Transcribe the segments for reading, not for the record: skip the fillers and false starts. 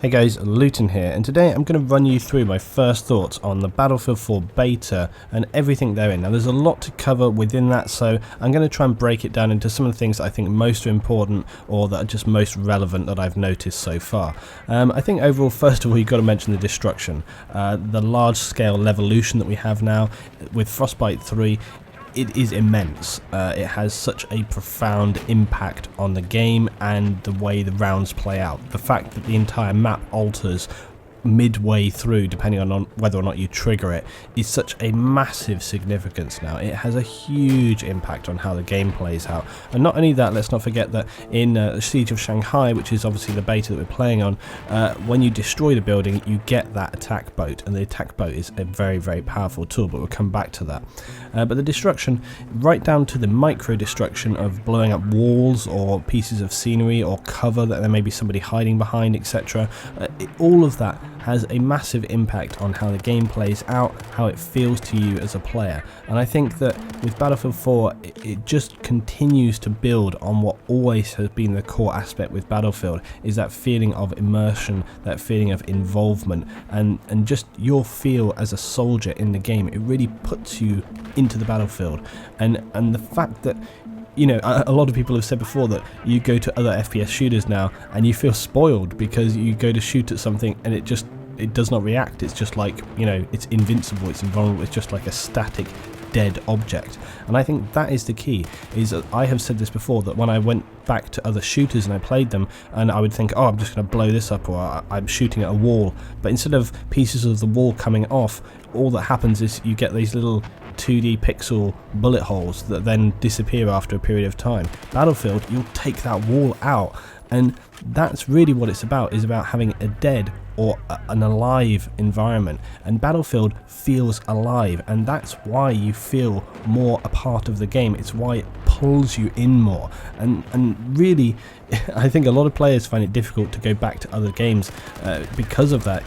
Hey guys, Luetin here, and today I'm going to run you through my first thoughts on the Battlefield 4 beta and everything therein. Now there's a lot to cover within that, so I'm going to try and break it down into some of the things that I think most are important or that are just most relevant that I've noticed so far. I think overall, first of all, you've got to mention the destruction. The large scale levolution that we have now with Frostbite 3. It is immense. It has such a profound impact on the game and the way the rounds play out. The fact that the entire map alters midway through, depending on whether or not you trigger it, is such a massive significance now. It has a huge impact on how the game plays out. And not only that, let's not forget that in Siege of Shanghai, which is obviously the beta that we're playing on, when you destroy the building, you get that attack boat, and the attack boat is a very, very powerful tool, but we'll come back to that. But the destruction, right down to the micro destruction of blowing up walls or pieces of scenery or cover that there may be somebody hiding behind, etc. All of that has a massive impact on how the game plays out, how it feels to you as a player. And I think that with Battlefield 4, it just continues to build on what always has been the core aspect with Battlefield, is that feeling of immersion, that feeling of involvement, and just your feel as a soldier in the game. It really puts you into the battlefield. And the fact that, you know, a lot of people have said before that you go to other FPS shooters now and you feel spoiled because you go to shoot at something and it does not react. It's just like, you know, it's invincible, it's invulnerable, it's just like a static dead object. And I think that is the key, is that I have said this before, that when I went back to other shooters and I played them, and I would think, oh, I'm just going to blow this up, or I'm shooting at a wall, but instead of pieces of the wall coming off, all that happens is you get these little 2D pixel bullet holes that then disappear after a period of time. Battlefield, you'll take that wall out, and that's really what it's about, is about having a dead or an alive environment. And Battlefield feels alive, and that's why you feel more a part of the game. It's why it pulls you in more, and really I think a lot of players find it difficult to go back to other games because of that.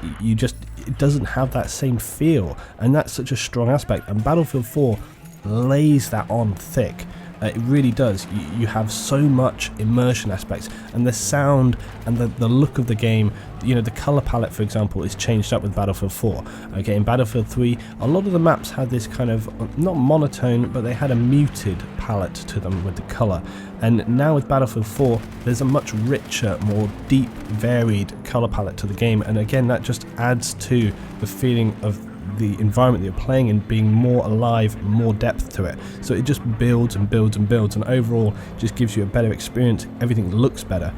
It doesn't have that same feel, and that's such a strong aspect, and Battlefield 4 lays that on thick. It really does. You have so much immersion aspects, and the sound and the look of the game. You know, the colour palette, for example, is changed up with Battlefield 4. Okay, in Battlefield 3, a lot of the maps had this kind of, not monotone, but they had a muted palette to them with the colour. And now with Battlefield 4, there's a much richer, more deep, varied colour palette to the game. And again, that just adds to the feeling of the environment that you're playing in being more alive, more depth to it. So it just builds and builds and builds, and overall just gives you a better experience. Everything looks better.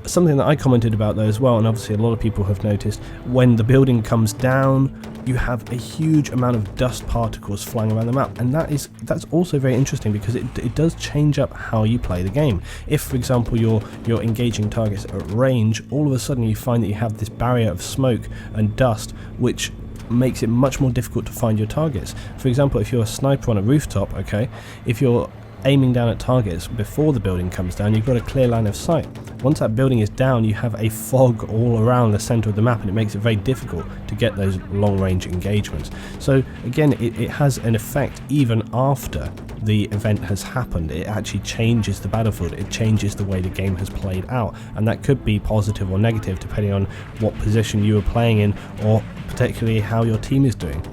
Something that I commented about though as well, and obviously a lot of people have noticed, when the building comes down, you have a huge amount of dust particles flying around the map, and that's also very interesting because it does change up how you play the game. If, for example, you're engaging targets at range, all of a sudden you find that you have this barrier of smoke and dust, which makes it much more difficult to find your targets. For example, if you're a sniper on a rooftop, okay, if you're aiming down at targets before the building comes down, you've got a clear line of sight. Once that building is down, you have a fog all around the center of the map, and it makes it very difficult to get those long-range engagements. So again, it has an effect even after the event has happened. It actually changes the battlefield, it changes the way the game has played out, and that could be positive or negative depending on what position you were playing in, or particularly how your team is doing.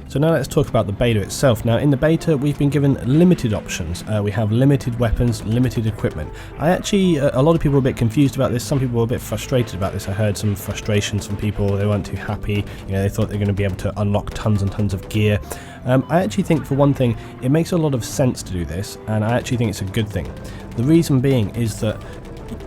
So now let's talk about the beta itself. Now in the beta we've been given limited options. We have limited weapons, limited equipment. A lot of people are a bit confused about this. Some people were a bit frustrated about this. I heard some frustrations from people. They weren't too happy. You know, they thought they were going to be able to unlock tons and tons of gear. I actually think, for one thing, it makes a lot of sense to do this, and I actually think it's a good thing. The reason being is that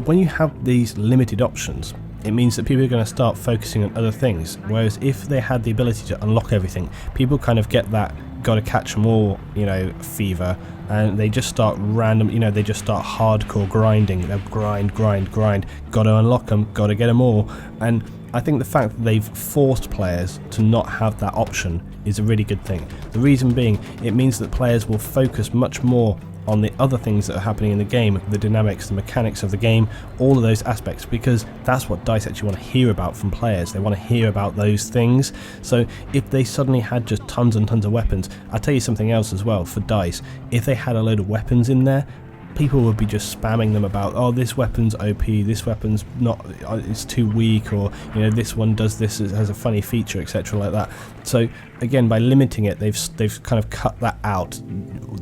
when you have these limited options, it means that people are going to start focusing on other things, whereas if they had the ability to unlock everything, people kind of get that gotta catch them all, you know, fever, and they just start they just start hardcore grinding. They'll grind, gotta unlock them, gotta get them all. And I think the fact that they've forced players to not have that option is a really good thing. The reason being, it means that players will focus much more on the other things that are happening in the game, the dynamics, the mechanics of the game, all of those aspects, because that's what DICE actually want to hear about from players. They want to hear about those things. So if they suddenly had just tons and tons of weapons, I'll tell you something else as well for DICE, if they had a load of weapons in there, people would be just spamming them about, oh, this weapon's OP, this weapon's not, it's too weak, or this one does this, it has a funny feature, etc. like that. So again, by limiting it, they've kind of cut that out,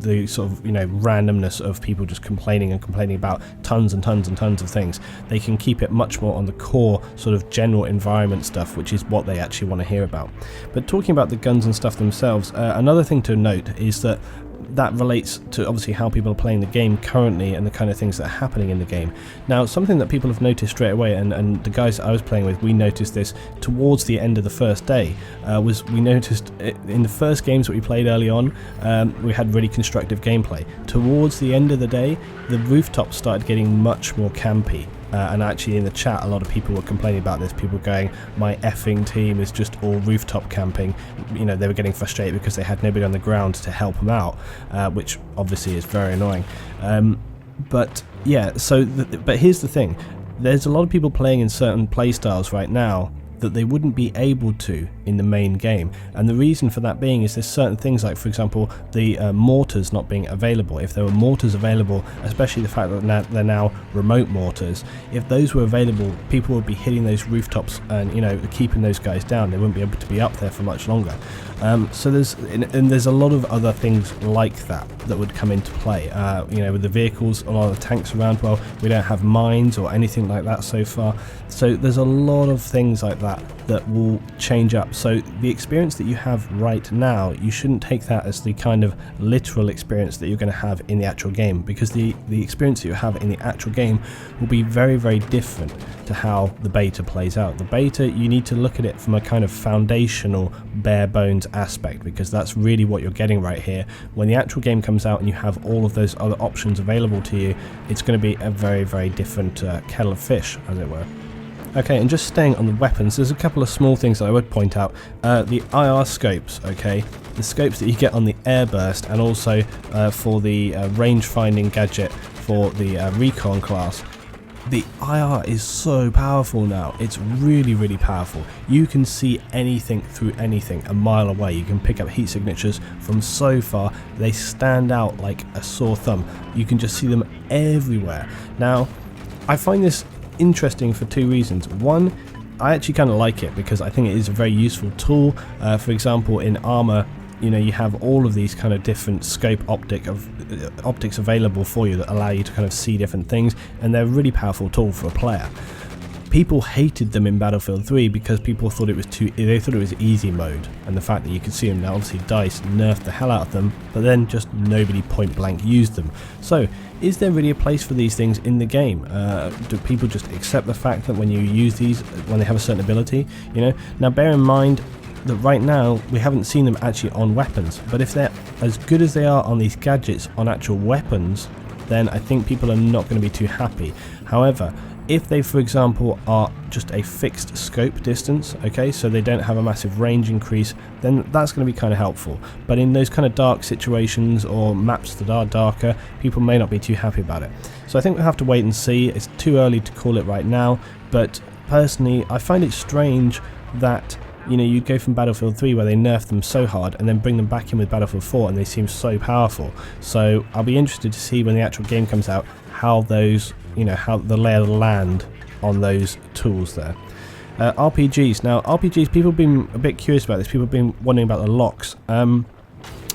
the sort of randomness of people just complaining about tons and tons and tons of things. They can keep it much more on the core sort of general environment stuff, which is what they actually want to hear about. But talking about the guns and stuff themselves, another thing to note is that relates to obviously how people are playing the game currently and the kind of things that are happening in the game. Now, something that people have noticed straight away, and the guys that I was playing with, we noticed this towards the end of the first day, was we noticed in the first games that we played early on, we had really constructive gameplay. Towards the end of the day, the rooftops started getting much more campy. And actually in the chat, a lot of people were complaining about this, people going, my effing team is just all rooftop camping. They were getting frustrated because they had nobody on the ground to help them out, which obviously is very annoying. But yeah, but here's the thing, there's a lot of people playing in certain playstyles right now that they wouldn't be able to in the main game, and the reason for that being is there's certain things like, for example, the mortars not being available. If there were mortars available, especially the fact that they're now remote mortars, if those were available, people would be hitting those rooftops and keeping those guys down. They wouldn't be able to be up there for much longer. So there's a lot of other things like that would come into play. With the vehicles, a lot of the tanks around, well, we don't have mines or anything like that so far. So there's a lot of things like that will change up. So the experience that you have right now, you shouldn't take that as the kind of literal experience that you're going to have in the actual game, because the experience that you have in the actual game will be very, very different to how the beta plays out. The beta, you need to look at it from a kind of foundational, bare bones aspect, because that's really what you're getting right here. When the actual game comes out and you have all of those other options available to you, it's going to be a very, very different kettle of fish, as it were. Okay, and just staying on the weapons, there's a couple of small things that I would point out. The IR scopes, okay, the scopes that you get on the airburst, and also for the range finding gadget for the recon class. The IR is so powerful now. It's really, really powerful. You can see anything through anything a mile away. You can pick up heat signatures from so far. They stand out like a sore thumb. You can just see them everywhere. Now, I find this interesting for two reasons. One, I actually kind of like it because I think it is a very useful tool. For example, in armor, you have all of these kind of different scope optics available for you that allow you to kind of see different things, and they're a really powerful tool for a player. People hated them in Battlefield 3 because people thought it was easy mode, and the fact that you could see them now, obviously DICE nerfed the hell out of them, but then just nobody point blank used them. So is there really a place for these things in the game? Do people just accept the fact that when you use these, when they have a certain ability, Now bear in mind that right now we haven't seen them actually on weapons, but if they're as good as they are on these gadgets on actual weapons, then I think people are not going to be too happy. However, if they, for example, are just a fixed scope distance, okay, so they don't have a massive range increase, then that's going to be kind of helpful. But in those kind of dark situations or maps that are darker, people may not be too happy about it. So I think we'll have to wait and see. It's too early to call it right now, but personally, I find it strange that you go from Battlefield 3 where they nerfed them so hard and then bring them back in with Battlefield 4 and they seem so powerful. So I'll be interested to see when the actual game comes out how those, how the lay of the land on those tools there. RPGs. Now, RPGs, people have been a bit curious about this. People have been wondering about the locks.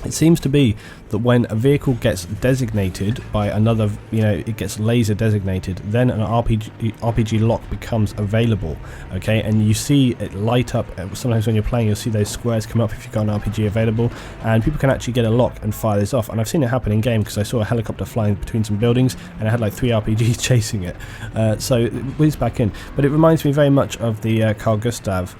It seems to be that when a vehicle gets designated by another, it gets laser designated, then an RPG lock becomes available, okay, and you see it light up. Sometimes when you're playing, you'll see those squares come up if you've got an RPG available, and people can actually get a lock and fire this off. And I've seen it happen in game because I saw a helicopter flying between some buildings and I had like 3 RPGs chasing it, so it whizzed back in. But it reminds me very much of the Carl Gustav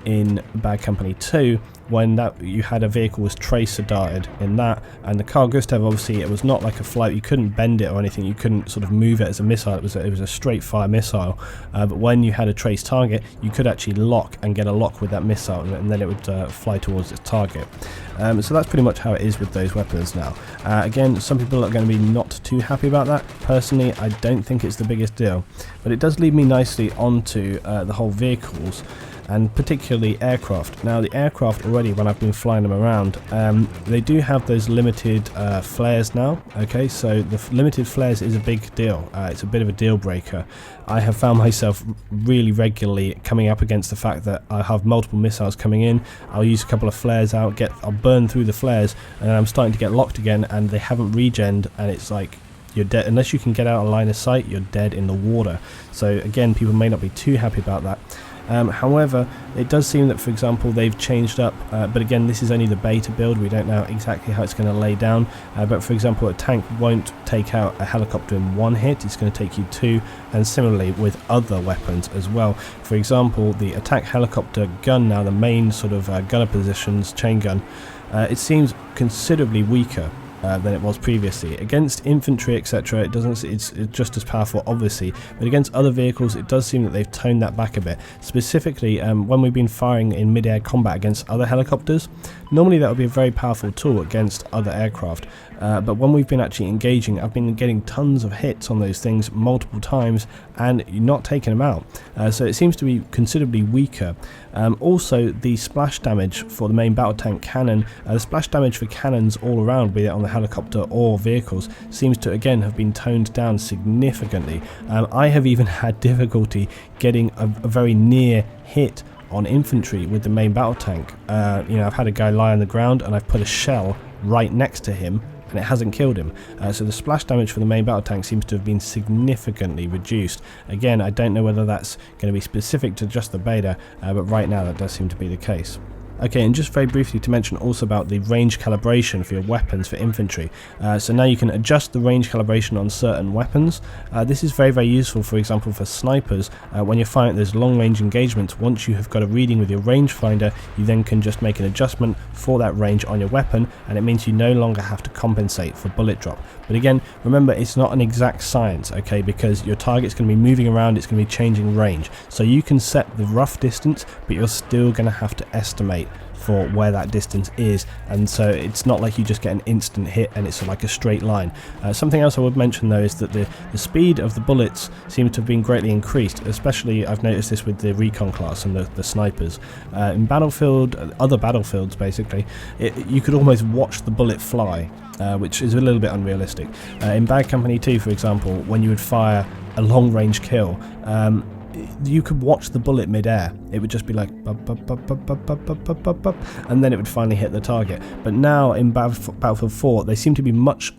in Bad Company 2, when you had a vehicle was tracer darted in that, and the Carl Gustav, obviously it was not like a flight, you couldn't bend it or anything, you couldn't sort of move it as a missile, it was a straight fire missile, but when you had a trace target, you could actually lock and get a lock with that missile, and then it would fly towards its target. So that's pretty much how it is with those weapons now. Again, some people are going to be not too happy about that. Personally, I don't think it's the biggest deal, but it does lead me nicely onto the whole vehicles. and particularly aircraft. Now the aircraft already, when I've been flying them around, they do have those limited flares now. Okay, so the limited flares is a big deal. It's a bit of a deal breaker. I have found myself really regularly coming up against the fact that I have multiple missiles coming in. I'll use a couple of flares out, I'll burn through the flares, and then I'm starting to get locked again, and they haven't regened, and it's like you're dead. Unless you can get out of line of sight, you're dead in the water. So again, people may not be too happy about that. However, it does seem that, for example, they've changed up, but again, this is only the beta build. We don't know exactly how it's going to lay down, but for example, a tank won't take out a helicopter in one hit. It's going to take you two, and similarly with other weapons as well. For example, the attack helicopter gun, now the main sort of gunner positions, chain gun, it seems considerably weaker than it was previously. Against infantry, etc., it's just as powerful, obviously, but against other vehicles, it does seem that they've toned that back a bit. Specifically, when we've been firing in mid-air combat against other helicopters, normally that would be a very powerful tool against other aircraft, but when we've been actually engaging, I've been getting tons of hits on those things multiple times, and you're not taking them out. So it seems to be considerably weaker. Also, the splash damage for the main battle tank cannon, the splash damage for cannons all around, be it on the helicopter or vehicles, seems to again have been toned down significantly. I have even had difficulty getting a very near hit on infantry with the main battle tank. I've had a guy lie on the ground and I've put a shell right next to him and it hasn't killed him. So the splash damage for the main battle tank seems to have been significantly reduced. Again, I don't know whether that's going to be specific to just the beta, but right now that does seem to be the case. Okay, and just very briefly to mention also about the range calibration for your weapons for infantry. So now you can adjust the range calibration on certain weapons. This is very, very useful, for example, for snipers. When you're firing those long range engagements, once you have got a reading with your rangefinder, you then can just make an adjustment for that range on your weapon, and it means you no longer have to compensate for bullet drop. But again, remember, it's not an exact science, okay, because your target's going to be moving around, it's going to be changing range. So you can set the rough distance, but you're still going to have to estimate for where that distance is, and so it's not like you just get an instant hit and it's like a straight line. Something else I would mention though is that the speed of the bullets seems to have been greatly increased, especially I've noticed this with the recon class and the snipers. In Battlefield, other battlefields basically, you could almost watch the bullet fly, which is a little bit unrealistic. In Bad Company 2, for example, when you would fire a long range kill, you could watch the bullet mid-air. It would just be like bup, bup, bup, bup, bup, bup, bup, bup, bup, bup, and then it would finally hit the target. But now in Battlefield 4 they seem to be much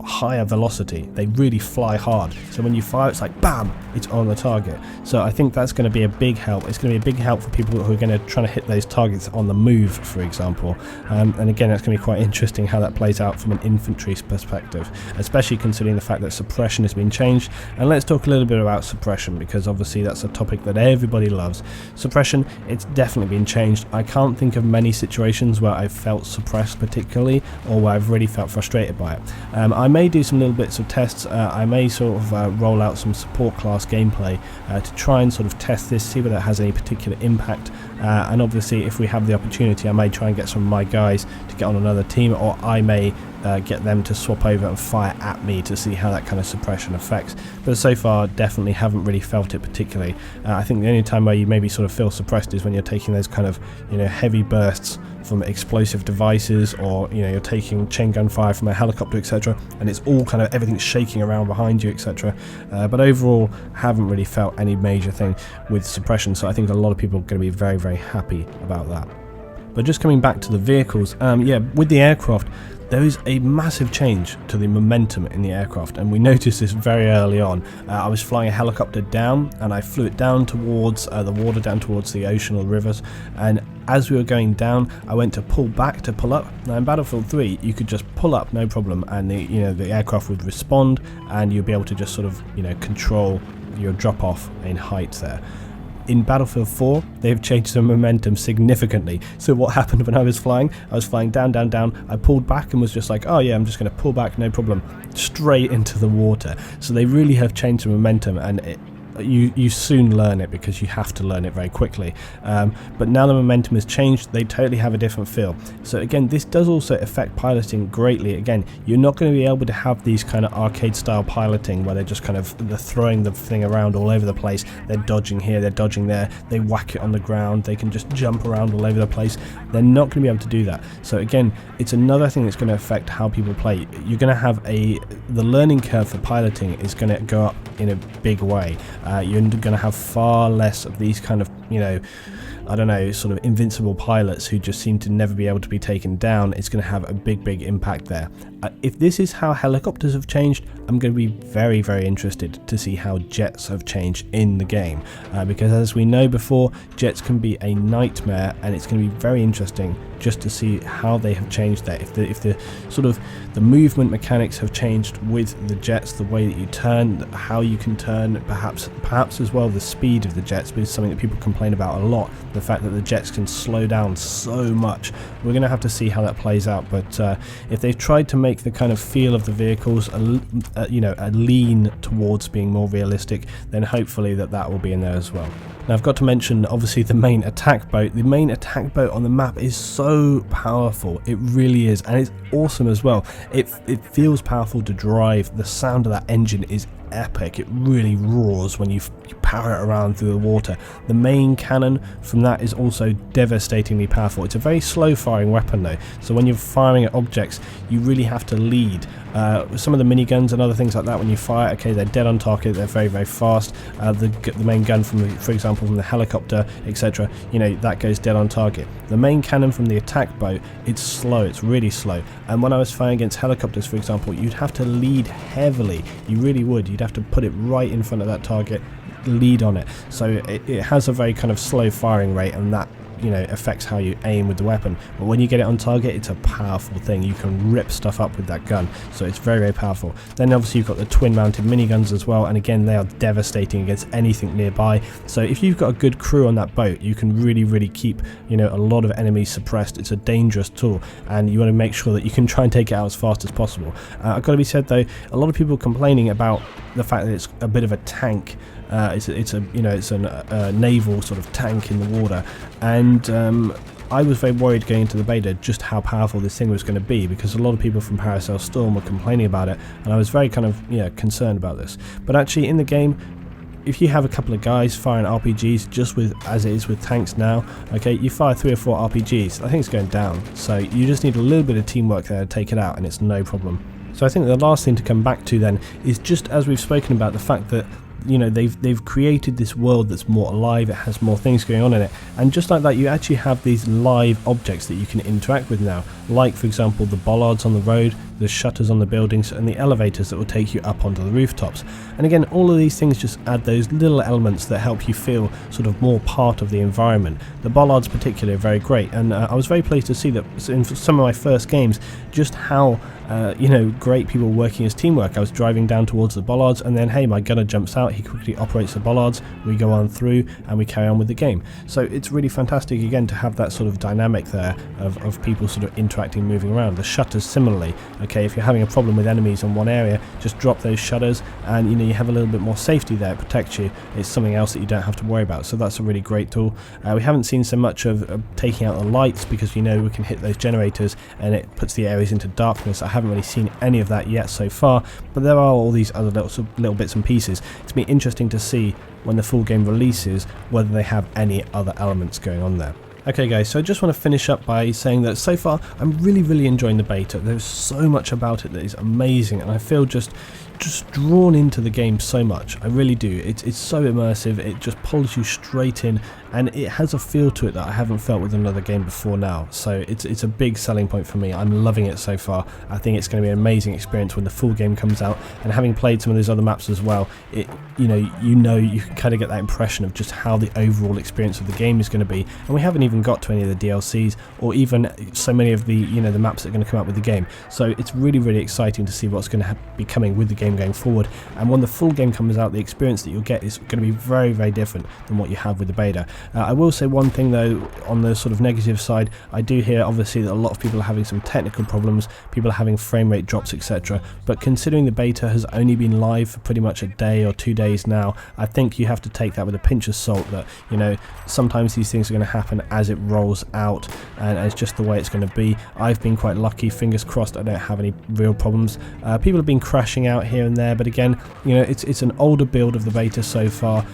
higher velocity. They really fly hard, so when you fire it's like bam, it's on the target. So I think that's going to be a big help. It's going to be a big help for people who are going to try to hit those targets on the move, for example, and again that's going to be quite interesting how that plays out from an infantry perspective, especially considering the fact that suppression has been changed. And let's talk a little bit about suppression, because obviously that's a topic that everybody loves. Suppression, it's definitely been changed. I can't think of many situations where I've felt suppressed particularly, or where I've really felt frustrated by it. I may do some little bits of tests. I may sort of roll out some support class gameplay to try and sort of test this, see whether it has any particular impact, and obviously if we have the opportunity I may try and get some of my guys to get on another team, or I may get them to swap over and fire at me to see how that kind of suppression affects. But so far definitely haven't really felt it particularly. I think the only time where you maybe sort of feel suppressed is when you're taking those kind of, heavy bursts from explosive devices, or you're taking chain gun fire from a helicopter, etc., and it's all kind of everything's shaking around behind you, etc. But overall haven't really felt any major thing with suppression, so I think a lot of people are going to be very, very happy about that. But just coming back to the vehicles, with the aircraft, there is a massive change to the momentum in the aircraft, and we noticed this very early on. I was flying a helicopter down, and I flew it down towards the water, down towards the ocean or rivers, and as we were going down, I went to pull back to pull up. Now in Battlefield 3, you could just pull up, no problem, and the aircraft would respond, and you'd be able to just sort of control your drop off in height there. In Battlefield 4, they've changed the momentum significantly. So what happened when I was flying down, down, down. I pulled back and was just like, oh yeah, I'm just going to pull back, no problem, straight into the water. So they really have changed the momentum, and you soon learn it because you have to learn it very quickly. But now the momentum has changed, they totally have a different feel. So again, this does also affect piloting greatly. Again, you're not going to be able to have these kind of arcade style piloting where they're just kind of they're throwing the thing around all over the place, they're dodging here, they're dodging there, they whack it on the ground, they can just jump around all over the place. They're not going to be able to do that. So again, it's another thing that's going to affect how people play. You're going to have the learning curve for piloting is going to go up in a big way. You're going to have far less of these kind of, I don't know, sort of invincible pilots who just seem to never be able to be taken down. It's going to have a big impact there. If this is how helicopters have changed, I'm going to be very interested to see how jets have changed in the game, because as we know before, jets can be a nightmare, and it's going to be very interesting just to see how they have changed there. If the sort of the movement mechanics have changed with the jets, the way that you turn, how you can turn, perhaps as well the speed of the jets, because it's something that people complain about a lot, the fact that the jets can slow down so much. We're going to have to see how that plays out, but if they've tried to make the kind of feel of the vehicles a lean towards being more realistic, then hopefully that will be in there as well. Now I've got to mention obviously the main attack boat. The main attack boat on the map is so powerful, it really is, and it's awesome as well. It feels powerful to drive. The sound of that engine is epic. It really roars when you power it around through the water. The main cannon from that is also devastatingly powerful. It's a very slow firing weapon though, so when you're firing at objects you really have to lead. Some of the miniguns and other things like that, when you fire, okay, they're dead on target, they're very fast. The main gun for example from the helicopter, etc., that goes dead on target. The main cannon from the attack boat, it's slow, it's really slow, and when I was firing against helicopters, for example, you'd have to lead heavily. You really would. You'd have to put it right in front of that target, lead on it. So it has a very kind of slow firing rate, and that affects how you aim with the weapon. But when you get it on target, it's a powerful thing. You can rip stuff up with that gun, so it's very powerful. Then obviously you've got the twin mounted miniguns as well, and again they are devastating against anything nearby. So if you've got a good crew on that boat, you can really keep a lot of enemies suppressed. It's a dangerous tool, and you want to make sure that you can try and take it out as fast as possible. I've got to be said though, a lot of people complaining about the fact that it's a bit of a tank. It's a naval sort of tank in the water, and I was very worried going into the beta just how powerful this thing was going to be, because a lot of people from Paracel Storm were complaining about it, and I was very kind of concerned about this. But actually in the game, if you have a couple of guys firing RPGs, just with as it is with tanks now, okay, you fire 3 or 4 RPGs, I think it's going down. So you just need a little bit of teamwork there to take it out, and it's no problem. So I think the last thing to come back to then is, just as we've spoken about, the fact that they've created this world that's more alive, it has more things going on in it, and just like that you actually have these live objects that you can interact with now, like for example the bollards on the road, the shutters on the buildings, and the elevators that will take you up onto the rooftops. And again, all of these things just add those little elements that help you feel sort of more part of the environment. The bollards particularly are very great, and I was very pleased to see that in some of my first games just how great people working as teamwork. I was driving down towards the bollards, and then hey, my gunner jumps out, he quickly operates the bollards, we go on through and we carry on with the game. So it's really fantastic again to have that sort of dynamic there of people sort of interacting, moving around. The shutters similarly, okay, if you're having a problem with enemies on one area, just drop those shutters, and you have a little bit more safety there, it protects you. It's something else that you don't have to worry about, so that's a really great tool. We haven't seen so much of taking out the lights, because we can hit those generators and it puts the areas into darkness. I haven't really seen any of that yet so far, but there are all these other little bits and pieces. It's been interesting to see when the full game releases whether they have any other elements going on there. Okay guys, so I just want to finish up by saying that so far I'm really enjoying the beta. There's so much about it that is amazing, and I feel just drawn into the game so much. I really do. It's so immersive, it just pulls you straight in, and it has a feel to it that I haven't felt with another game before now. So it's a big selling point for me. I'm loving it so far. I think it's going to be an amazing experience when the full game comes out, and having played some of those other maps as well, you can kind of get that impression of just how the overall experience of the game is going to be. And we haven't even even got to any of the DLCs or even so many of the the maps that are going to come out with the game. So it's really, really exciting to see what's going to be coming with the game going forward. And when the full game comes out, the experience that you'll get is going to be very, very different than what you have with the beta. I will say one thing though, on the sort of negative side, I do hear obviously that a lot of people are having some technical problems, people are having frame rate drops, etc. But considering the beta has only been live for pretty much a day or 2 days now, I think you have to take that with a pinch of salt, that sometimes these things are going to happen as it rolls out, and it's just the way it's going to be. I've been quite lucky, fingers crossed I don't have any real problems. People have been crashing out here and there, but again, it's an older build of the beta so far.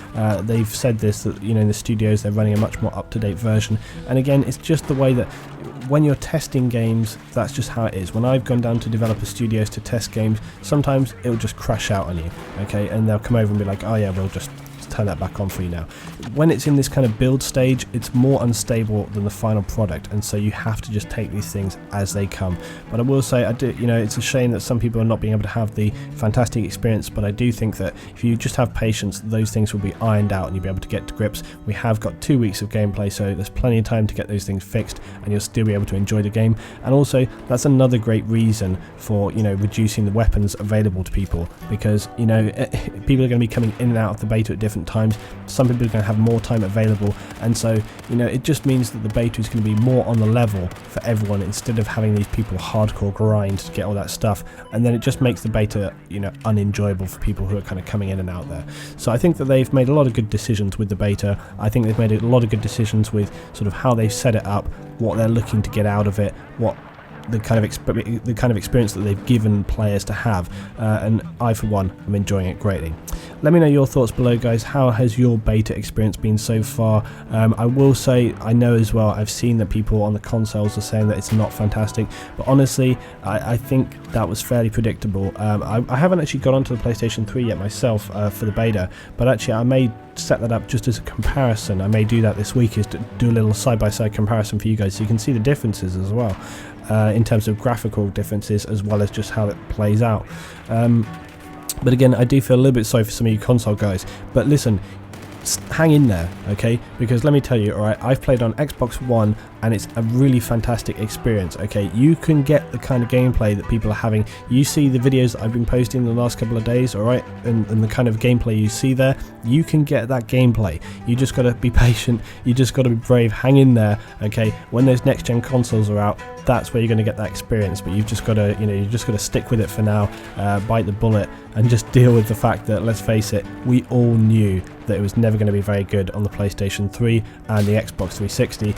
They've said this, that in the studios they're running a much more up-to-date version, and again, it's just the way that when you're testing games, that's just how it is. When I've gone down to developer studios to test games, sometimes it'll just crash out on you, okay, and they'll come over and be like, oh yeah, we'll just turn that back on for you now. When it's in this kind of build stage, it's more unstable than the final product, and so you have to just take these things as they come. But I will say, it's a shame that some people are not being able to have the fantastic experience, but I do think that if you just have patience, those things will be ironed out and you'll be able to get to grips. We have got 2 weeks of gameplay, so there's plenty of time to get those things fixed and you'll still be able to enjoy the game. And also, that's another great reason for reducing the weapons available to people, because people are going to be coming in and out of the beta at different times. Some people are going to have more time available, and so it just means that the beta is going to be more on the level for everyone, instead of having these people hardcore grind to get all that stuff, and then it just makes the beta unenjoyable for people who are kind of coming in and out there. So I think that they've made a lot of good decisions with the beta. I think they've made a lot of good decisions with sort of how they've set it up, what they're looking to get out of it, what the kind of experience that they've given players to have, and I for one am enjoying it greatly. Let me know your thoughts below, guys. How has your beta experience been so far? I will say, I know as well, I've seen that people on the consoles are saying that it's not fantastic, but honestly I think that was fairly predictable. I haven't actually got onto the PlayStation 3 yet myself for the beta, but actually I may set that up just as a comparison. I may do that this week, is to do a little side-by-side comparison for you guys, so you can see the differences as well, in terms of graphical differences as well as just how it plays out. But again, I do feel a little bit sorry for some of you console guys, but listen, hang in there, okay, because let me tell you, alright, I've played on Xbox One and it's a really fantastic experience, okay. You can get the kind of gameplay that people are having. You see the videos that I've been posting the last couple of days, alright, and the kind of gameplay you see there, you can get that gameplay. You just got to be patient, you just got to be brave, hang in there, okay. When those next gen consoles are out, that's where you're going to get that experience, but you've just got to, you just got to stick with it for now, bite the bullet, and just deal with the fact that, let's face it, we all knew that it was never going to be very good on the PlayStation 3 and the Xbox 360.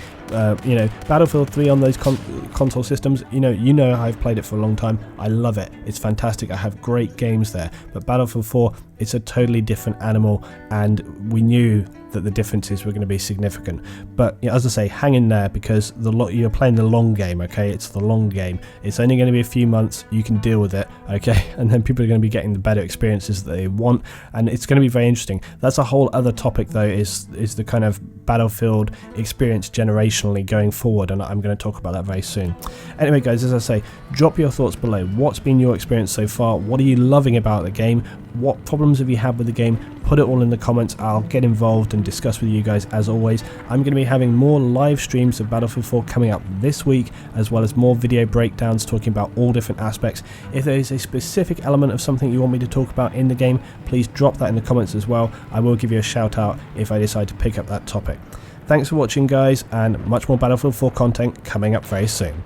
Battlefield 3 on those console systems, I've played it for a long time. I love it. It's fantastic. I have great games there. But Battlefield 4, it's a totally different animal, and we knew that the differences were going to be significant. But as I say, hang in there, because you're playing the long game, okay? It's the long game. It's only going to be a few months. You can deal with it, okay? And then people are going to be getting the better experiences that they want, and it's going to be very interesting. That's a whole other topic, though, is the kind of Battlefield experience generationally going forward, and I'm going to talk about that very soon. Anyway, guys, as I say, drop your thoughts below. What's been your experience so far? What are you loving about the game? What problems have you had with the game? Put it all in the comments. I'll get involved and discuss with you guys as always. I'm going to be having more live streams of Battlefield 4 coming up this week, as well as more video breakdowns talking about all different aspects. If there is a specific element of something you want me to talk about in the game, please drop that in the comments as well. I will give you a shout out if I decide to pick up that topic. Thanks for watching, guys, and much more Battlefield 4 content coming up very soon.